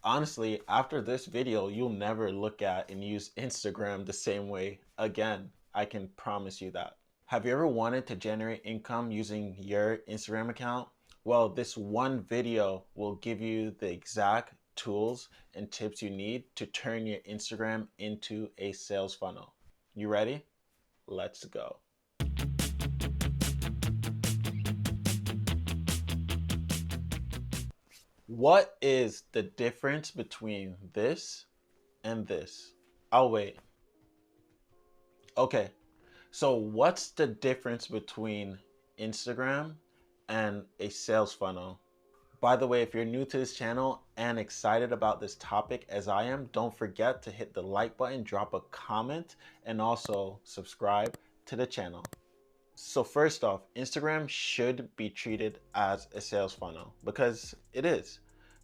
Honestly, after this video, you'll never look at and use Instagram the same way again. I can promise you that. Have you ever wanted to generate income using your Instagram account? Well, this one video will give you the exact tools and tips you need to turn your Instagram into a sales funnel. You ready? Let's go. What is the difference between this and this? I'll wait. Okay, so what's the difference between Instagram and a sales funnel? By the way, if you're new to this channel and excited about this topic as I am, don't forget to hit the like button, drop a comment, and also subscribe to the channel. So first off, Instagram should be treated as a sales funnel because it is.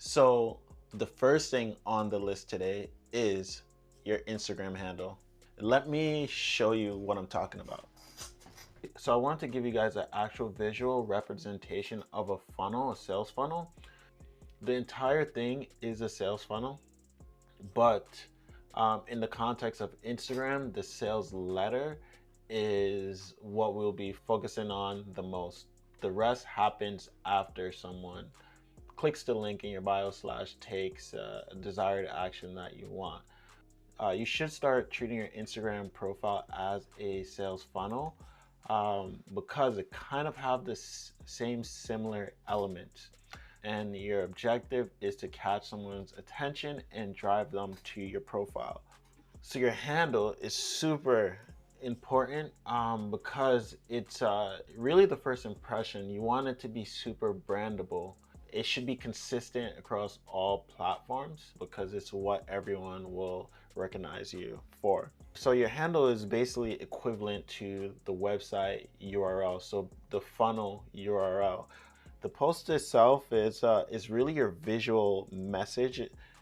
So the first thing on the list today is your Instagram handle. Let me show you what I'm talking about. So I want to give you guys an actual visual representation of a funnel, a sales funnel. The entire thing is a sales funnel, but in the context of Instagram, the sales letter is what we'll be focusing on the most. The rest happens after someone clicks the link in your bio / takes a desired action that you want. You should start treating your Instagram profile as a sales funnel because it kind of have the same similar elements. And your objective is to catch someone's attention and drive them to your profile. So your handle is super important because it's really the first impression. You want it to be super brandable. It should be consistent across all platforms because it's what everyone will recognize you for. So your handle is basically equivalent to the website URL, so the funnel URL. The post itself is really your visual message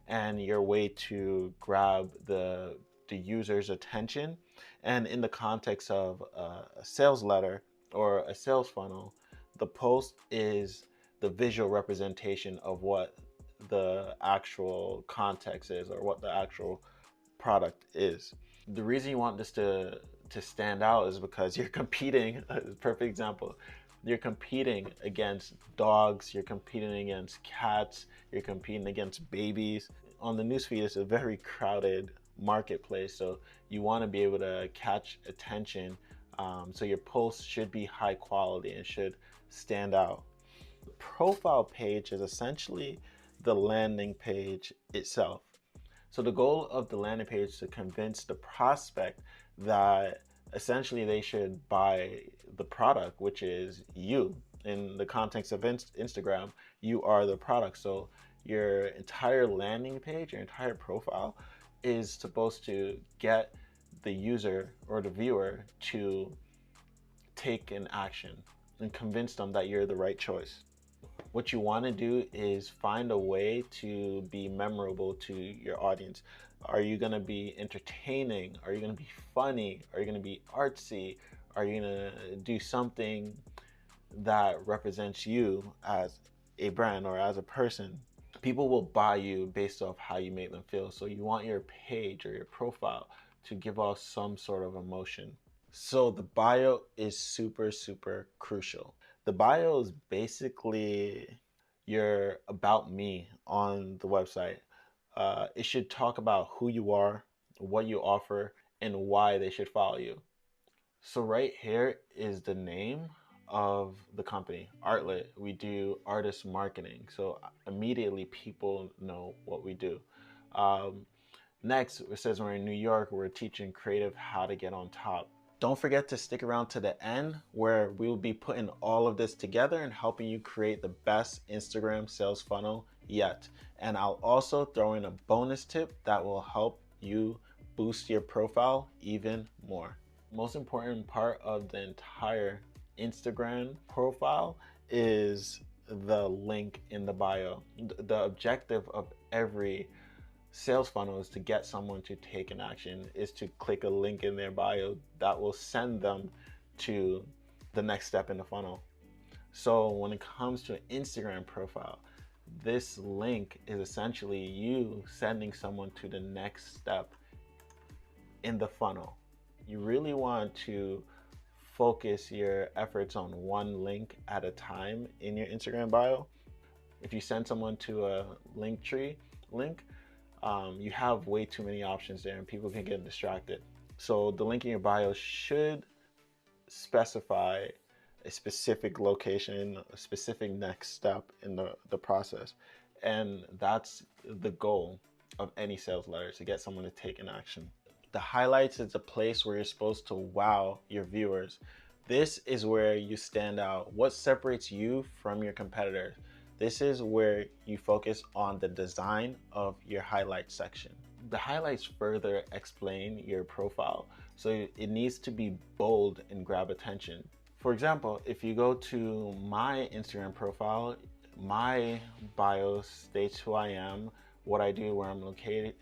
and your way to grab the user's attention. And in the context of a sales letter or a sales funnel, the post is the visual representation of what the actual context is or what the actual product is. The reason you want this to stand out is because you're competing, a perfect example, you're competing against dogs, you're competing against cats, you're competing against babies. On the newsfeed, it's a very crowded marketplace, so you want to be able to catch attention. So your posts should be high quality and should stand out. The profile page is essentially the landing page itself. So the goal of the landing page is to convince the prospect that essentially they should buy the product, which is you. In the context of Instagram, you are the product. So your entire landing page, your entire profile is supposed to get the user or the viewer to take an action and convince them that you're the right choice. What you want to do is find a way to be memorable to your audience. Are you going to be entertaining? Are you going to be funny? Are you going to be artsy? Are you going to do something that represents you as a brand or as a person? People will buy you based off how you make them feel. So you want your page or your profile to give off some sort of emotion. So the bio is super, super crucial. The bio is basically your about me on the website. It should talk about who you are, what you offer, and why they should follow you. So right here is the name of the company, Artlet. We do artist marketing. So immediately people know what we do. Next, it says we're in New York. We're teaching creative how to get on top. Don't forget to stick around to the end where we will be putting all of this together and helping you create the best Instagram sales funnel yet. And I'll also throw in a bonus tip that will help you boost your profile even more. Most important part of the entire Instagram profile is the link in the bio. The objective of every sales funnel is to get someone to take an action, is to click a link in their bio that will send them to the next step in the funnel. So when it comes to an Instagram profile, This link is essentially you sending someone to the next step in the funnel. You really want to focus your efforts on one link at a time in your Instagram bio. If you send someone to a Linktree link, you have way too many options there and people can get distracted. So the link in your bio should specify a specific location, a specific next step in the process. And that's the goal of any sales letter, to get someone to take an action. The highlights is a place where you're supposed to wow your viewers. This is where you stand out. What separates you from your competitors? This is where you focus on the design of your highlight section. The highlights further explain your profile, so it needs to be bold and grab attention. For example, if you go to my Instagram profile, my bio states who I am, what I do, where I'm located.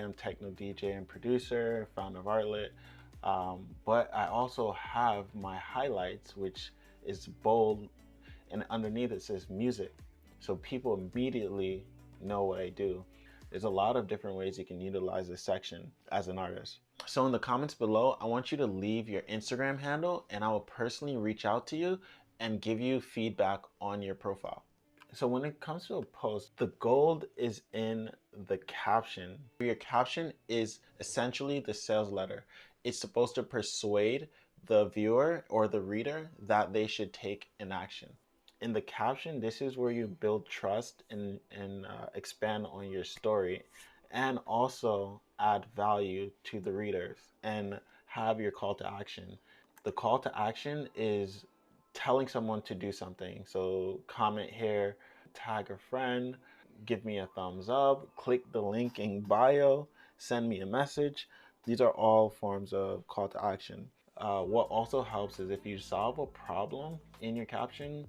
I'm techno DJ and producer, founder of Artlet. But I also have my highlights, which is bold, and underneath it says music. So people immediately know what I do. There's a lot of different ways you can utilize this section as an artist. So in the comments below, I want you to leave your Instagram handle and I will personally reach out to you and give you feedback on your profile. So when it comes to a post, the gold is in the caption. Your caption is essentially the sales letter. It's supposed to persuade the viewer or the reader that they should take an action. In the caption, this is where you build trust and expand on your story, and also add value to the readers and have your call to action. The call to action is telling someone to do something. So comment here, tag a friend, give me a thumbs up, click the link in bio, send me a message. These are all forms of call to action. What also helps is if you solve a problem in your caption,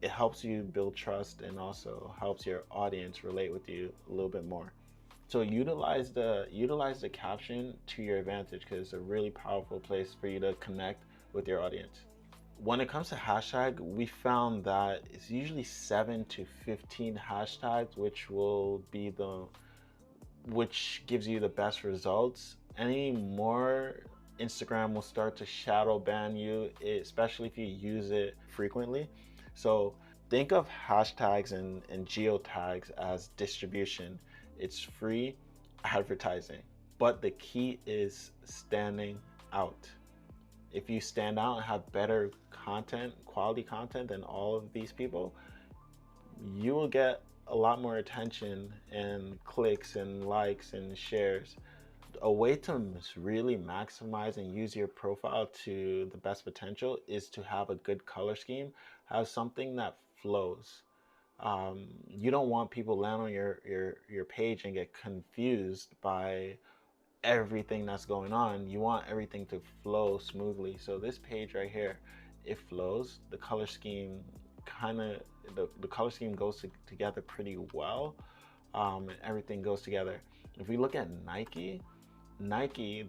it helps you build trust and also helps your audience relate with you a little bit more. So utilize the caption to your advantage, because it's a really powerful place for you to connect with your audience. When it comes to hashtag, we found that it's usually 7 to 15 hashtags, which gives you the best results. Any more, Instagram will start to shadow ban you, especially if you use it frequently. So think of hashtags and geotags as distribution. It's free advertising, but the key is standing out. If you stand out and have better content, quality content than all of these people, you will get a lot more attention and clicks and likes and shares. A way to really maximize and use your profile to the best potential is to have a good color scheme, have something that flows. You don't want people land on your page and get confused by everything that's going on. You want everything to flow smoothly. So this page right here, it flows. The color scheme the color scheme goes together pretty well, and everything goes together. If we look at Nike,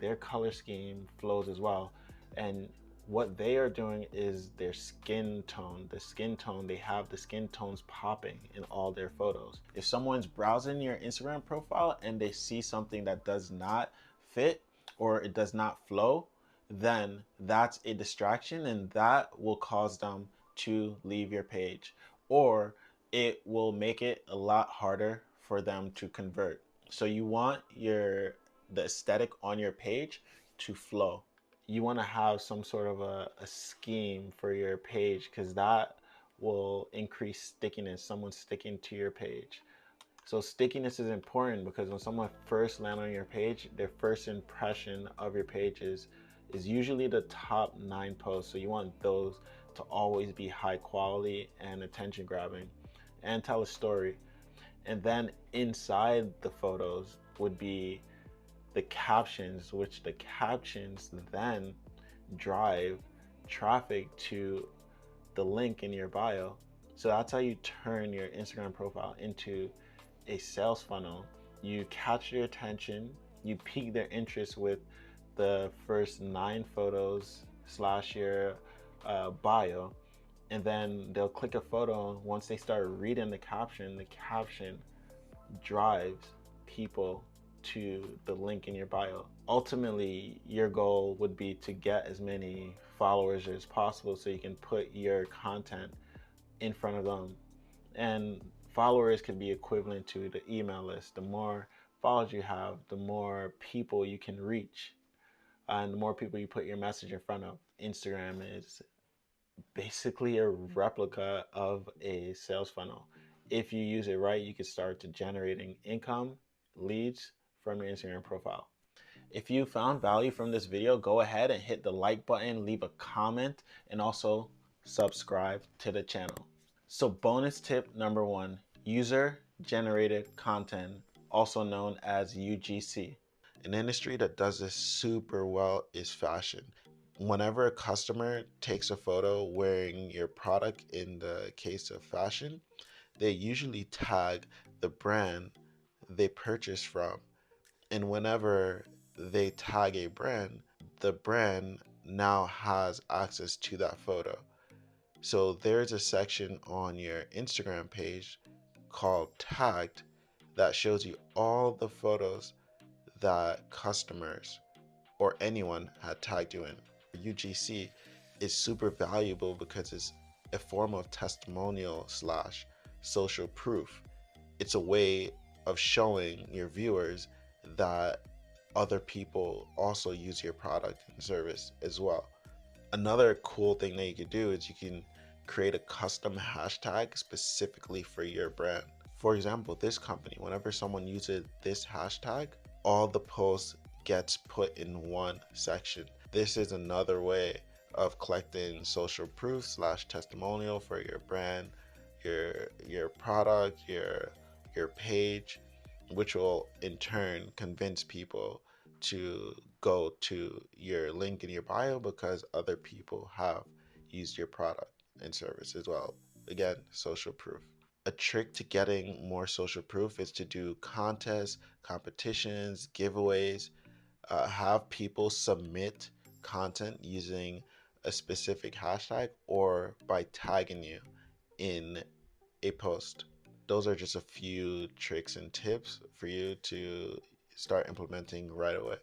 their color scheme flows as well. And what they are doing is their skin tone. They have the skin tones popping in all their photos. If someone's browsing your Instagram profile and they see something that does not fit or it does not flow, then that's a distraction and that will cause them to leave your page, or it will make it a lot harder for them to convert. So you want the aesthetic on your page to flow. You want to have some sort of a scheme for your page, because that will increase stickiness, someone sticking to your page. So stickiness is important, because when someone first lands on your page, their first impression of your page is usually the top 9 posts. So you want those to always be high quality and attention grabbing and tell a story. And then inside the photos would be the captions, which the captions then drive traffic to the link in your bio. So that's how you turn your Instagram profile into a sales funnel. You catch their attention, you pique their interest with the first 9 photos / your bio, and then they'll click a photo. Once they start reading the caption drives people to the link in your bio. Ultimately, your goal would be to get as many followers as possible so you can put your content in front of them. And followers can be equivalent to the email list. The more followers you have, the more people you can reach, and the more people you put your message in front of. Instagram is basically a replica of a sales funnel. If you use it right, you can start to generating income, leads from your Instagram profile. If you found value from this video, go ahead and hit the like button, leave a comment, and also subscribe to the channel. So bonus tip number 1, user generated content, also known as UGC. An industry that does this super well is fashion. Whenever a customer takes a photo wearing your product, in the case of fashion, they usually tag the brand they purchased from. And whenever they tag a brand, the brand now has access to that photo. So there's a section on your Instagram page called Tagged that shows you all the photos that customers or anyone had tagged you in. UGC is super valuable because it's a form of testimonial slash social proof. It's a way of showing your viewers that other people also use your product and service as well. Another cool thing that you can do is you can create a custom hashtag specifically for your brand. For example, this company, whenever someone uses this hashtag, all the posts gets put in one section. This is another way of collecting social proof slash testimonial for your brand, your product, your page, which will in turn convince people to go to your link in your bio because other people have used your product and service as well. Again, social proof. A trick to getting more social proof is to do contests, competitions, giveaways, have people submit content using a specific hashtag or by tagging you in a post. Those are just a few tricks and tips for you to start implementing right away.